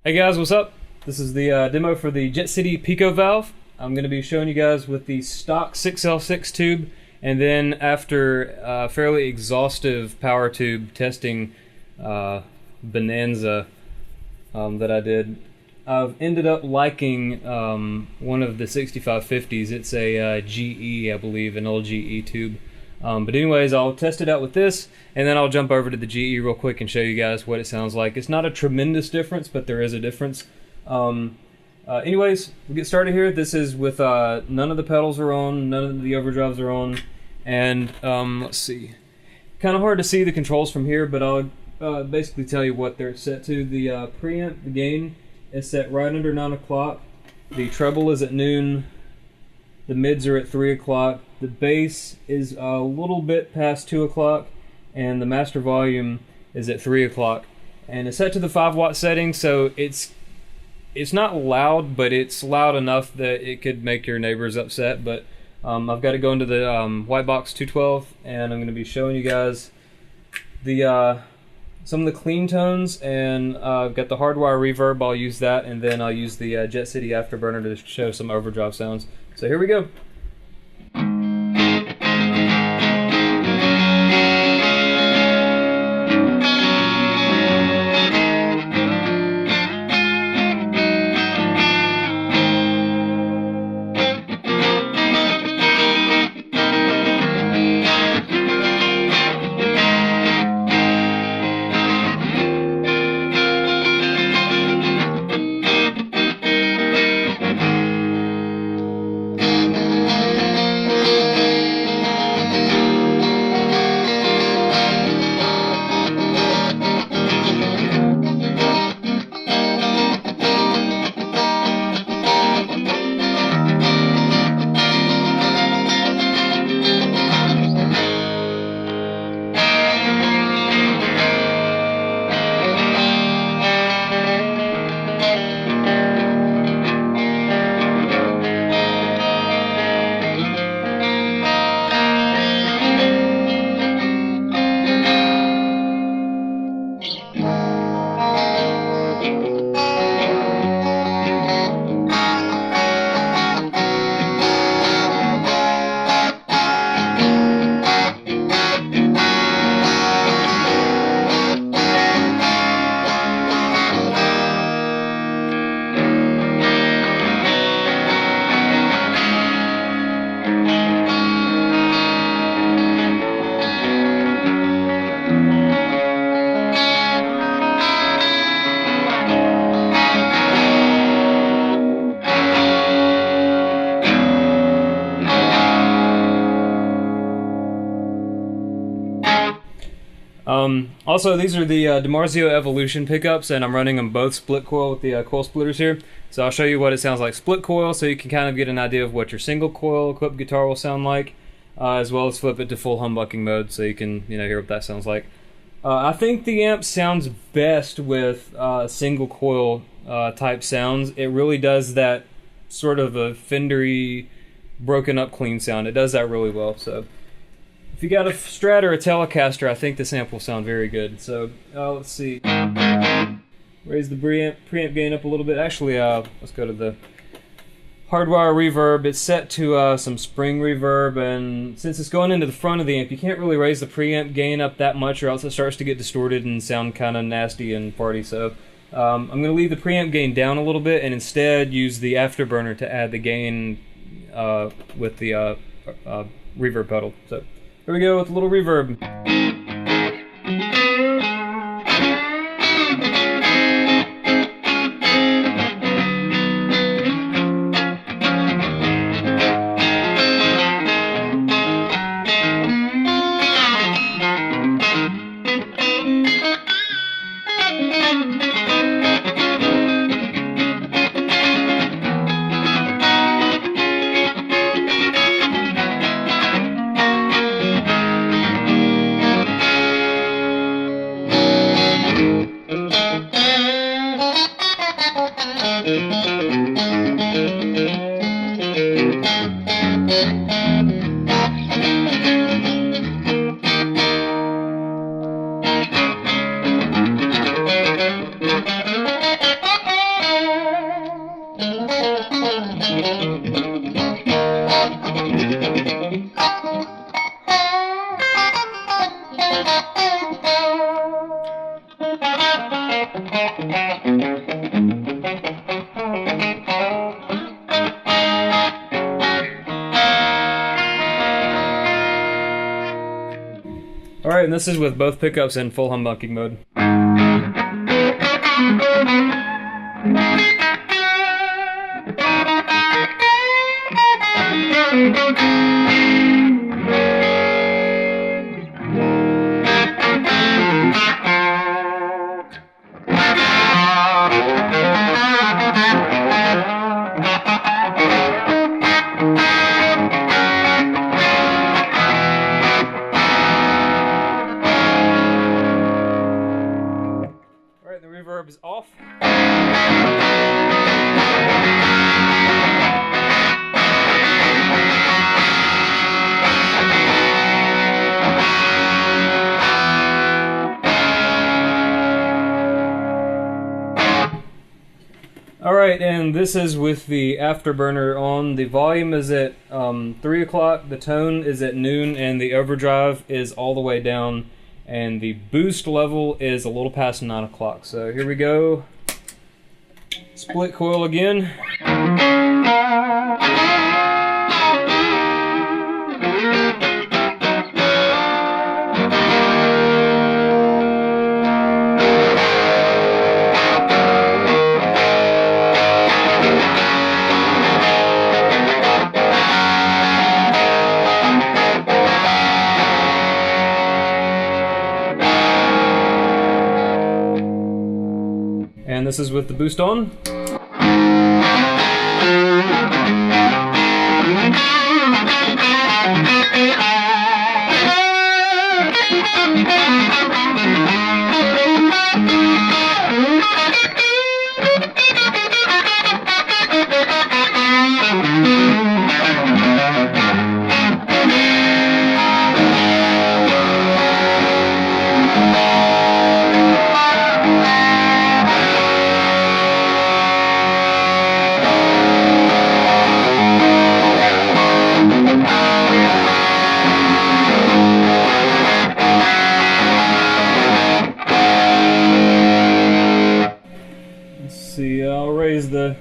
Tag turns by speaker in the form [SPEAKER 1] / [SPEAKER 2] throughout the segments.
[SPEAKER 1] Hey guys, what's up? This is the demo for the Jet City Pico Valve. I'm going to be showing you guys with the stock 6L6 tube, and then after fairly exhaustive power tube testing bonanza that I did, I've ended up liking one of the 6550s. It's a GE, I believe, an old GE tube. But anyways, I'll test it out with this, and then I'll jump over to the GE real quick and show you guys what it sounds like. It's not a tremendous difference, but there is a difference. Anyways, we'll get started here. This is with none of the pedals are on, none of the overdrives are on, and let's see. Kind of hard to see the controls from here, but I'll basically tell you what they're set to. The preamp, the gain, is set right under 9 o'clock. The treble is at noon. The mids are at 3 o'clock. The bass is a little bit past 2 o'clock, and the master volume is at 3 o'clock. And it's set to the 5-watt setting, so it's not loud, but it's loud enough that it could make your neighbors upset. But I've got to go into the Whitebox 212, and I'm going to be showing you guys the some of the clean tones, and I've got the Hardwire reverb. I'll use that, and then I'll use the Jet City Afterburner to show some overdrive sounds. So here we go. Also, these are the Dimarzio Evolution pickups, and I'm running them both split coil with the coil splitters here. So I'll show you what it sounds like split coil, so you can kind of get an idea of what your single coil equipped guitar will sound like, as well as flip it to full humbucking mode, so you can hear what that sounds like. I think the amp sounds best with single coil type sounds. It really does that sort of a Fendery, broken up clean sound. It does that really well. So if you got a Strat or a Telecaster, I think this amp will sound very good. So let's see. Raise the preamp gain up a little bit. Actually, let's go to the Hardwire reverb. It's set to some spring reverb, and since it's going into the front of the amp, you can't really raise the preamp gain up that much, or else it starts to get distorted and sound kind of nasty and farty. So I'm going to leave the preamp gain down a little bit, and instead use the Afterburner to add the gain with the reverb pedal. So here we go with a little reverb. Alright, and this is with both pickups in full humbucking mode. The reverb is off. Alright, and this is with the Afterburner on. The volume is at 3 o'clock, the tone is at noon, and the overdrive is all the way down. And the boost level is a little past 9 o'clock. So here we go. Split coil again. And this is with the boost on. See, I'll raise the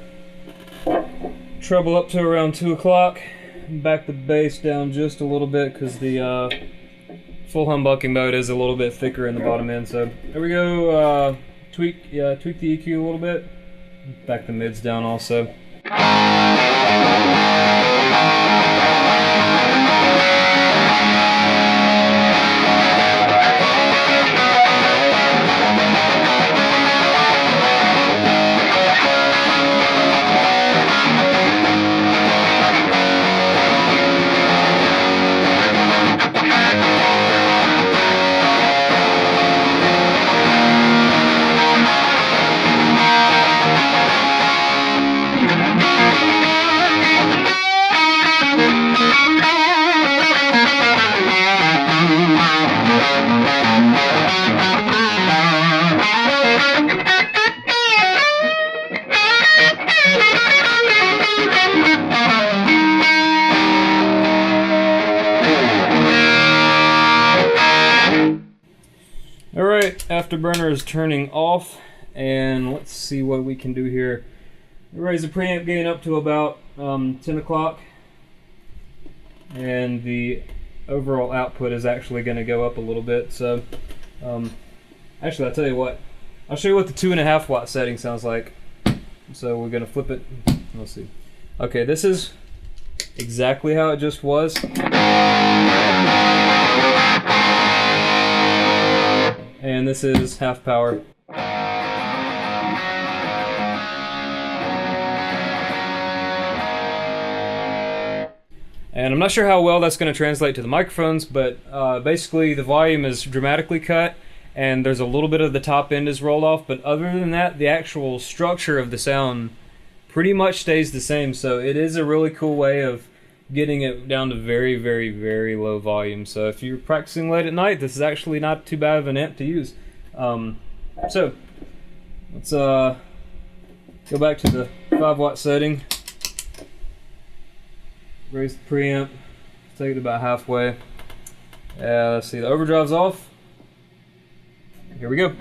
[SPEAKER 1] treble up to around 2 o'clock, back the bass down just a little bit because the full humbucking mode is a little bit thicker in the bottom end. So there we go. Tweak the EQ a little bit, back the mids down also. Alright, Afterburner is turning off, and let's see what we can do here. Raise the preamp gain up to about 10 o'clock, and the overall output is actually going to go up a little bit. So, actually, I'll tell you what. I'll show you what the 2.5 watt setting sounds like. So we're going to flip it. Let's see. Okay, this is exactly how it just was. And this is half power. And I'm not sure how well that's going to translate to the microphones, but basically the volume is dramatically cut and there's a little bit of the top end is rolled off, but other than that, the actual structure of the sound pretty much stays the same. So it is a really cool way of getting it down to very, very, very low volume. So if you're practicing late at night, this is actually not too bad of an amp to use. So let's go back to the 5 watt setting. Raise the preamp, take it about halfway. Let's see, the overdrive's off. Here we go.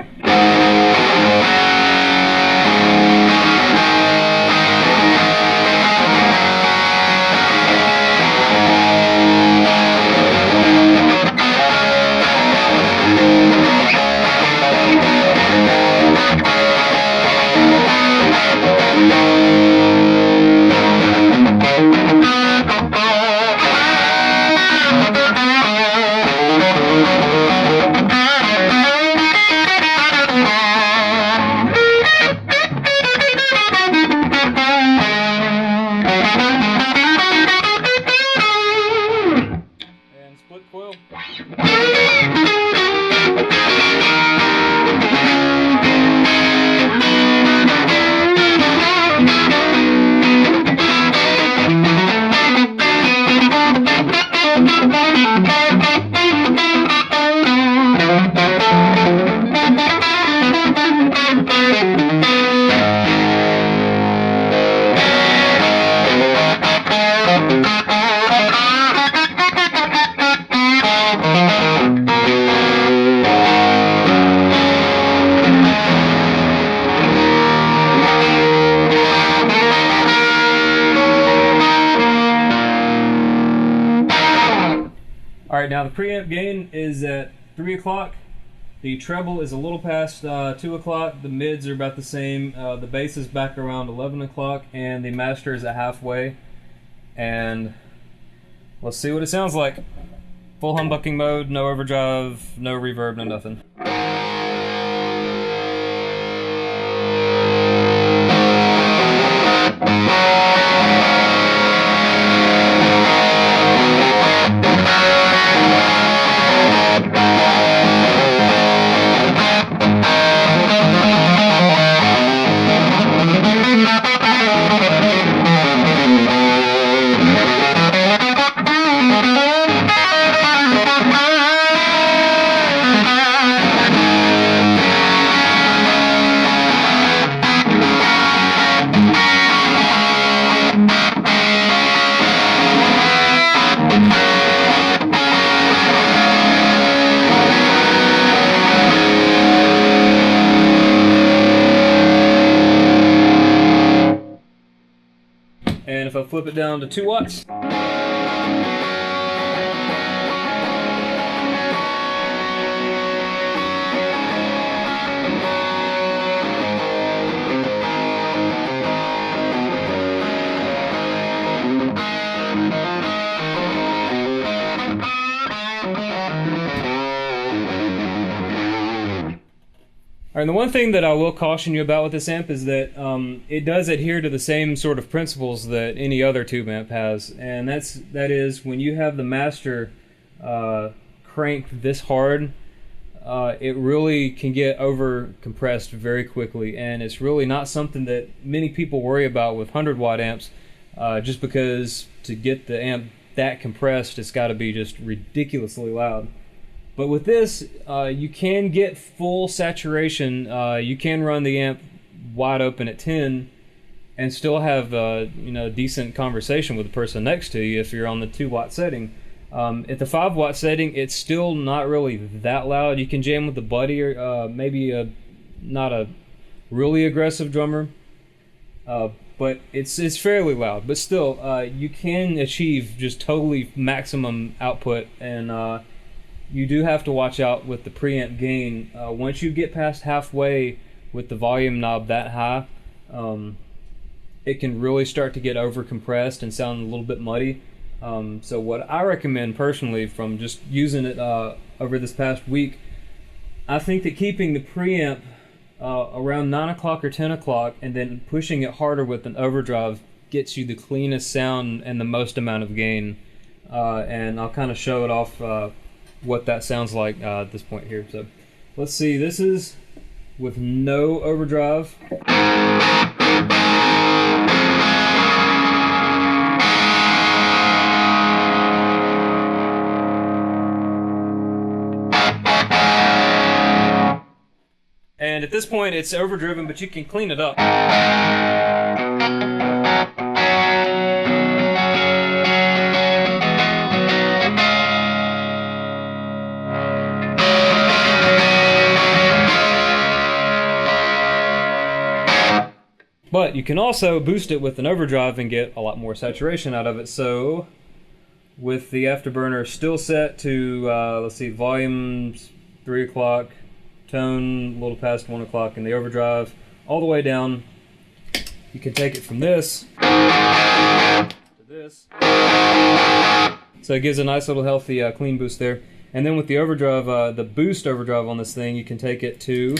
[SPEAKER 1] Alright, now the preamp gain is at 3 o'clock. The treble is a little past 2 o'clock. The mids are about the same. The bass is back around 11 o'clock, and the master is at halfway. And let's see what it sounds like. Full humbucking mode, no overdrive, no reverb, no nothing. And if I flip it down to 2 watts, and the one thing that I will caution you about with this amp is that it does adhere to the same sort of principles that any other tube amp has, and that is when you have the master cranked this hard, it really can get over compressed very quickly, and it's really not something that many people worry about with 100-watt amps, just because to get the amp that compressed, it's got to be just ridiculously loud. But with this, you can get full saturation. You can run the amp wide open at 10 and still have decent conversation with the person next to you if you're on the 2-watt setting. At the 5-watt setting, it's still not really that loud. You can jam with a buddy or maybe not a really aggressive drummer, but it's fairly loud. But still, you can achieve just totally maximum output, and you do have to watch out with the preamp gain. Once you get past halfway with the volume knob that high, it can really start to get over compressed and sound a little bit muddy. So what I recommend personally, from just using it over this past week, I think that keeping the preamp around 9 o'clock or 10 o'clock and then pushing it harder with an overdrive gets you the cleanest sound and the most amount of gain. And I'll kind of show it off what that sounds like at this point here. So let's see, this is with no overdrive. And at this point it's overdriven, but you can clean it up. But you can also boost it with an overdrive and get a lot more saturation out of it. So with the Afterburner still set to, let's see, volumes 3 o'clock, tone a little past 1 o'clock, and the overdrive all the way down, you can take it from this to this. So it gives a nice little healthy clean boost there. And then with the overdrive, the boost overdrive on this thing, you can take it to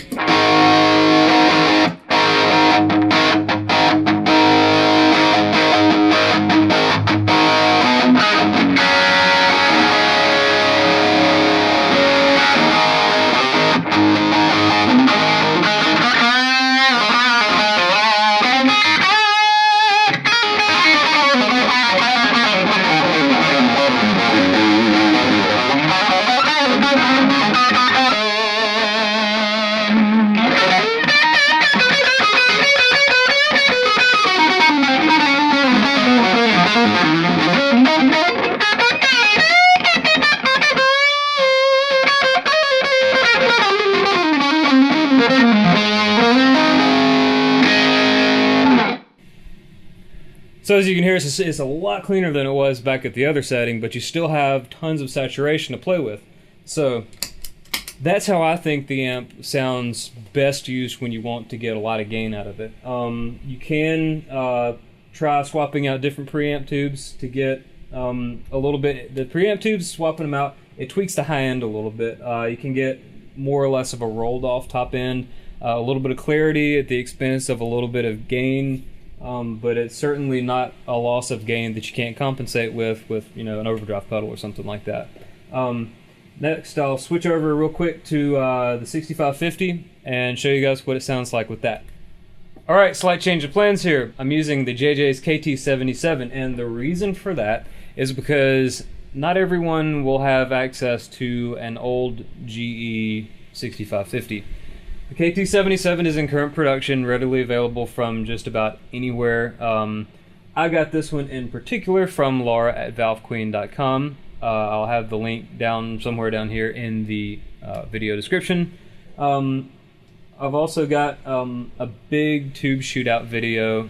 [SPEAKER 1] So as you can hear, it's a lot cleaner than it was back at the other setting, but you still have tons of saturation to play with. So that's how I think the amp sounds best used when you want to get a lot of gain out of it. You can try swapping out different preamp tubes to get a little bit. The preamp tubes, swapping them out, it tweaks the high end a little bit. You can get more or less of a rolled off top end, a little bit of clarity at the expense of a little bit of gain, but it's certainly not a loss of gain that you can't compensate with an overdrive pedal or something like that. Next, I'll switch over real quick to the 6550 and show you guys what it sounds like with that. Alright, slight change of plans here. I'm using the JJ's KT77, and the reason for that is because not everyone will have access to an old GE 6550. The KT77 is in current production, readily available from just about anywhere. I got this one in particular from Laura at valvequeen.com. I'll have the link somewhere down here in the video description. I've also got a big tube shootout video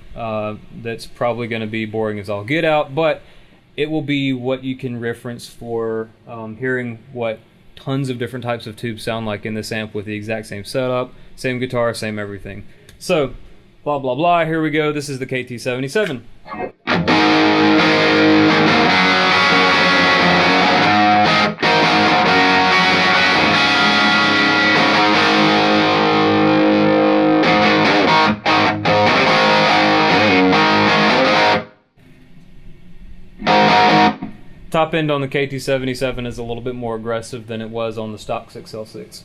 [SPEAKER 1] that's probably going to be boring as all get out, but it will be what you can reference for hearing what tons of different types of tubes sound like in this amp with the exact same setup, same guitar, same everything. So, blah blah blah, here we go. This is the KT77. Top end on the KT77 is a little bit more aggressive than it was on the stock 6L6.